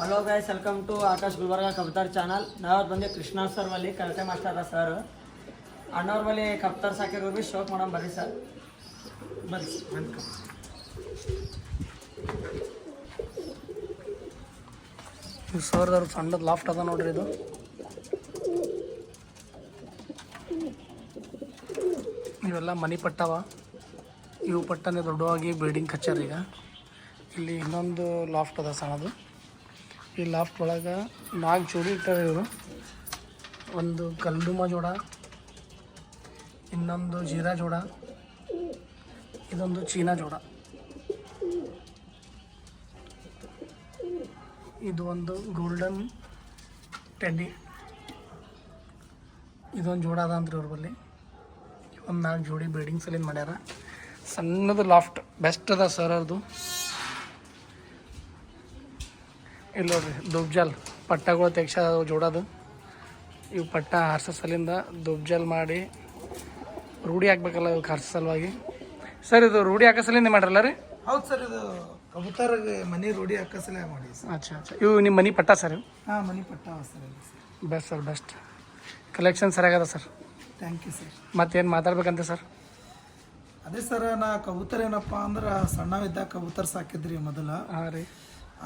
Hello guys, welcome to Akash Gulbarga Kabtar channel. ನಾವು ಬಂದು Krishna sir ಬಲ್ಲಿ ಕರಾಟೆ ಮಾಸ್ಟರ್ ಸರ್ ಅಣ್ಣವ್ರ ಬಲ್ಲಿ ಕಬ್ತಾರ್ ಸಾಕಿರೋ ಬಿ ಶೋಕ್ ಮಾಡೋಣ ಬರ್ರಿ ಸರ್. ಬರ್ರಿ ವೆಲ್ಕಮ್. ಸರ್ದವ್ರು ಸಣ್ಣದು ಲಾಫ್ಟ್ ಅದ ನೋಡ್ರಿ. ಇದು ಇವೆಲ್ಲ ಮನಿ ಪಟ್ಟವ. ಇವು ಪಟ್ಟನೆ ದೊಡ್ಡವಾಗಿ ಬಿಲ್ಡಿಂಗ್ ಹಚ್ಚಾರ. ಈಗ ಇಲ್ಲಿ ಇನ್ನೊಂದು ಲಾಫ್ಟ್ ಅದ ಸಣ್ಣದು. ಈ ಲಾಫ್ಟ್ ಒಳಗೆ 4 ಜೋಡಿ ಇಟ್ಟಾರೆ ಇವರು. ಒಂದು ಕಲ್ಲುಮ ಜೋಡ, ಇನ್ನೊಂದು ಜೀರಾ ಜೋಡ, ಇದೊಂದು ಚೀನಾ ಜೋಡ, ಇದು ಒಂದು ಗೋಲ್ಡನ್ ಟೆಡ್ಡಿ. ಇದೊಂದು ಜೋಡ ಅದ ಅಂದ್ರೆ ಇವ್ರ ಬಲ್ಲಿ. ಒಂದು 4 ಜೋಡಿ ಬಿಲ್ಡಿಂಗ್ ಸಲಿಂದ ಮಾಡ್ಯಾರ. ಸಣ್ಣದು ಲಾಫ್ಟ್ ಬೆಸ್ಟ್ ಅದ ಸರ್ ಅವ್ರದ್ದು. ಇಲ್ಲಿ ನೋಡ್ರಿ ದುಬ್ಜಾಲ್ ಪಟ್ಟಗಳು ತೆಗ್ಸ ಜೋಡೋದು. ಇವು ಪಟ್ಟ ಹಾರ್ಸೋ ಸಲಿಂದ ದುಬ್ಜಾಲ್ ಮಾಡಿ ರೂಢಿ ಹಾಕ್ಬೇಕಲ್ಲ ಇವ್ಕೆ ಹಾರ್ಸೋ ಸಲುವಾಗಿ. ಸರ್ ಇದು ರೂಢಿ ಹಾಕೋ ಸಲಿಂದ ಮಾಡ್ರಲ್ಲ ರೀ? ಹೌದು ಸರ್, ಇದು ಕಬೂತರ್ಗೆ ಮನೆ ರೂಢಿ ಹಾಕಸಲೇ ಮಾಡಿ ಸರ್. ಅಚ್ಚಾ. ಇವು ನಿಮ್ಮ ಮನೆ ಪಟ್ಟ ಸರ್? ಇವು ಮನೆ ಪಟ್ಟ sir. Best sir, best collection ಸರಿಯಾಗದ ಸರ್. Thank you sir. ಮತ್ತೇನು ಮಾತಾಡ್ಬೇಕಂತ ಸರ್? ಅದೇ ಸರ್, ನಾ ಕಬೂತರ್ ಏನಪ್ಪ ಅಂದ್ರೆ ಸಣ್ಣವಿದ್ದಾಗ ಕಬೂತರ್ ಸಾಕಿದ್ರಿ ಮೊದಲ. ಹಾಂ ರೀ.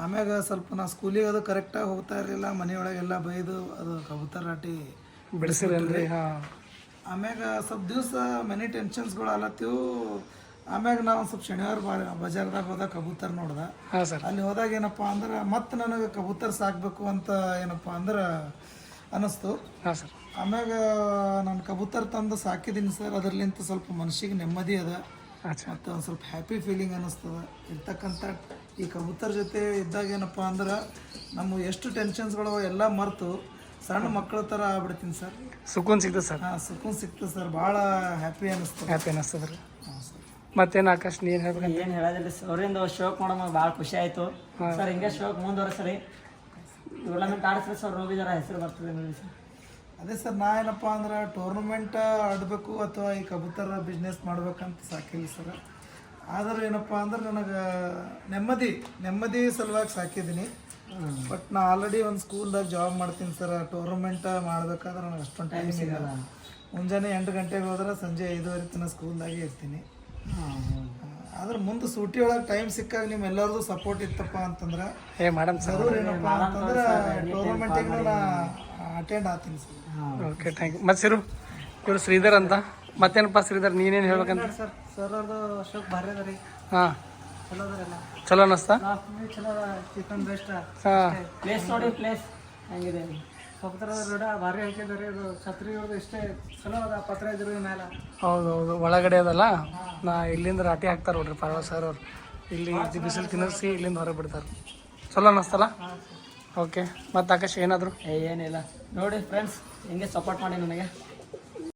ಆಮ್ಯಾಗ ಸ್ವಲ್ಪ ನಾ ಸ್ಕೂಲಿಗೆ ಅದು ಕರೆಕ್ಟಾಗಿ ಹೋಗ್ತಾ ಇರಲಿಲ್ಲ. ಮನೆಯೊಳಗೆಲ್ಲ ಬೈದು ಅದು ಕಬೂತರ್ ರಾಟಿ ಬಿಡಿಸಿರಲ್ರಿ? ಹಾಂ. ಆಮ್ಯಾಗ ಸ್ವಲ್ಪ ದಿವಸ ಮನಿ ಟೆನ್ಷನ್ಸ್ಗಳು ಆಲತ್ತೀವು. ಆಮ್ಯಾಗ ನಾವು ಸ್ವಲ್ಪ ಶನಿವಾರ ಬಜಾರ್ದಾಗ ಹೋದಾಗ ಕಬೂತರ್ ನೋಡ್ದೆ. ಹಾಂ ಸರ್. ಅಲ್ಲಿ ಹೋದಾಗ ಏನಪ್ಪ ಅಂದ್ರೆ ಮತ್ತೆ ನನಗೆ ಕಬೂತರ್ ಸಾಕಬೇಕು ಅಂತ ಏನಪ್ಪ ಅಂದ್ರೆ ಅನ್ನಿಸ್ತು. ಹಾಂ ಸರ್. ಆಮ್ಯಾಗ ನಾನು ಕಬೂತರ್ ತಂದು ಸಾಕಿದ್ದೀನಿ ಸರ್. ಅದರ್ಲಿಂತ ಸ್ವಲ್ಪ ಮನಸ್ಸಿಗೆ ನೆಮ್ಮದಿ ಅದ ಮತ್ತು ಒಂದು ಸ್ವಲ್ಪ ಹ್ಯಾಪಿ ಫೀಲಿಂಗ್ ಅನ್ನಿಸ್ತದೆ. ಇರ್ತಕ್ಕಂಥ ಈ ಕಬೂತರ್ ಜೊತೆ ಇದ್ದಾಗ ಏನಪ್ಪ ಅಂದ್ರೆ ನಮ್ಮ ಎಷ್ಟು ಟೆನ್ಷನ್ಸ್ಗಳು ಎಲ್ಲ ಮರೆತು ಸಣ್ಣ ಮಕ್ಕಳ ಥರ ಆಗ್ಬಿಡ್ತೀನಿ ಸರ್. ಸುಕೂನ್ ಸಿಗ್ತದೆ ಸರ್? ಹಾಂ, ಸುಕೂನ್ ಸಿಗ್ತದೆ ಸರ್. ಭಾಳ ಹ್ಯಾಪಿ ಅನ್ನಿಸ್ತದೆ. ಹ್ಯಾಪಿ ಅನ್ನಿಸ್ತದೆ ರೀ. ಹಾಂ ಸರ್. ಮತ್ತೇನು ಆಕಾಶ್ ನೀನು ಹೇಳ್ಬೇಕಂತ? ಏನು ಹೇಳೋದಿಲ್ಲ ಸರ್, ಅವರಿಂದ ಶೋಕ್ ಮಾಡೋಣ ಭಾಳ ಖುಷಿ ಆಯಿತು ಸರ್. ಹಿಂಗೆ ಶೋಕ್ ಮುಂದುವರೆಸ್ರಿ. ಟೂರ್ನಮೆಂಟ್ ಆಡಿಸ್ರಿ ಸರ್, ರೋಗಿ ಜರ ಹೆಸರು ಬರ್ತದೆ ನೋಡಿ ಸರ್. ಅದೇ ಸರ್, ನಾ ಏನಪ್ಪ ಅಂದ್ರೆ ಟೂರ್ನಮೆಂಟ್ ಆಡಬೇಕು ಅಥವಾ ಈ ಕಬೂತರ ಬಿಸ್ನೆಸ್ ಮಾಡ್ಬೇಕಂತ ಸಾಕಿಲ್ಲ ಸರ್. ಆದ್ರೆ ಏನಪ್ಪ ಅಂದ್ರೆ ನನಗೆ ನೆಮ್ಮದಿ ಸಲುವಾಗಿ ಸಾಕಿದ್ದೀನಿ. ಬಟ್ ನಾ ಆಲ್ರೆಡಿ ಒಂದು ಸ್ಕೂಲ್ದಾಗ ಜಾಬ್ ಮಾಡ್ತೀನಿ ಸರ್. ಟೂರ್ನಮೆಂಟ್ ಮಾಡ್ಬೇಕಾದ್ರೆ ನನಗೆ ಅಷ್ಟೊಂದು ಟೈಮ್ ಸಿಗಲ್ಲ. ಮುಂಜಾನೆ 8 ಗಂಟೆಗೆ ಹೋದ್ರೆ ಸಂಜೆ 5:30 ತನಕ ಸ್ಕೂಲ್ದಾಗೆ ಇರ್ತೀನಿ. ಆದ್ರೆ ಮುಂದೆ ಸೂಟಿ ಒಳಗೆ ಟೈಮ್ ಸಿಕ್ಕಾಗ ನಿಮ್ಮೆಲ್ಲರದು ಸಪೋರ್ಟ್ ಇತ್ತಪ್ಪ ಅಂತಂದ್ರೆ ಮಾಡಮ್ ಸರ್. ಏನಪ್ಪ ಅಂತಂದ್ರೆ ಟೂರ್ನಮೆಂಟಿಗೆ ನಾ ಅಟೆಂಡ್ ಆಗ್ತೀನಿ ಸರ್. Okay, thank you. ಮತ್ತು ಸಿರು ಇವರು ಶ್ರೀಧರ್ ಅಂತ. ಮತ್ತೇನಪ್ಪ ಶ್ರೀಧರ್ ನೀನೇನು ಹೇಳ್ಬೇಕಂತ? ಸರ್ ಅವ್ರದ್ದು ಶೋಕ್ ಭಾರಿ ಅದ ರೀ. ಹಾಂ, ಚಲೋ ಅದಾರೆಲ್ಲ. ಚಲೋ ಅನ್ನಿಸ್ತಾ? ಚಲೋ ಚಿಕನ್ ಬೆಸ್ಟ್. ಹಾಂ. ಪ್ಲೇಸ್ ನೋಡಿ, ಪ್ಲೇಸ್ ಹೆಂಗಿದೆ ಕಬೂತರ ರೋಡ ಭಾರಿ ಹಾಕಿದ್ದಾರೆ. ಇದು ಛತ್ರಿ ಇವ್ರದ್ದು ಇಷ್ಟೇ ಚಲೋ ಅದ. ಪತ್ರ ಇದ್ರ ಮೇಲೆ ಹೌದು ಒಳಗಡೆ ಅದಲ್ಲ. ನಾ ಇಲ್ಲಿಂದ ರಾಟಿ ಹಾಕ್ತಾರೆ ನೋಡ್ರಿ ಪರ್ವ ಸರ್ ಅವ್ರು. ಇಲ್ಲಿ ಬಿಸಿಲು ತಿನ್ನಿಸಿ ಇಲ್ಲಿಂದ ಹೊರಗೆ ಬಿಡ್ತಾರೆ. ಚಲೋ ಅನ್ನಿಸ್ತಲ್ಲ? ಓಕೆ. ಮತ್ತು ಆಕಾಶ್ ಏನಾದರೂ? ಏನಿಲ್ಲ ನೋಡಿ ಫ್ರೆಂಡ್ಸ್, ಹಿಂಗೆ ಸಪೋರ್ಟ್ ಮಾಡಿ ನನಗೆ.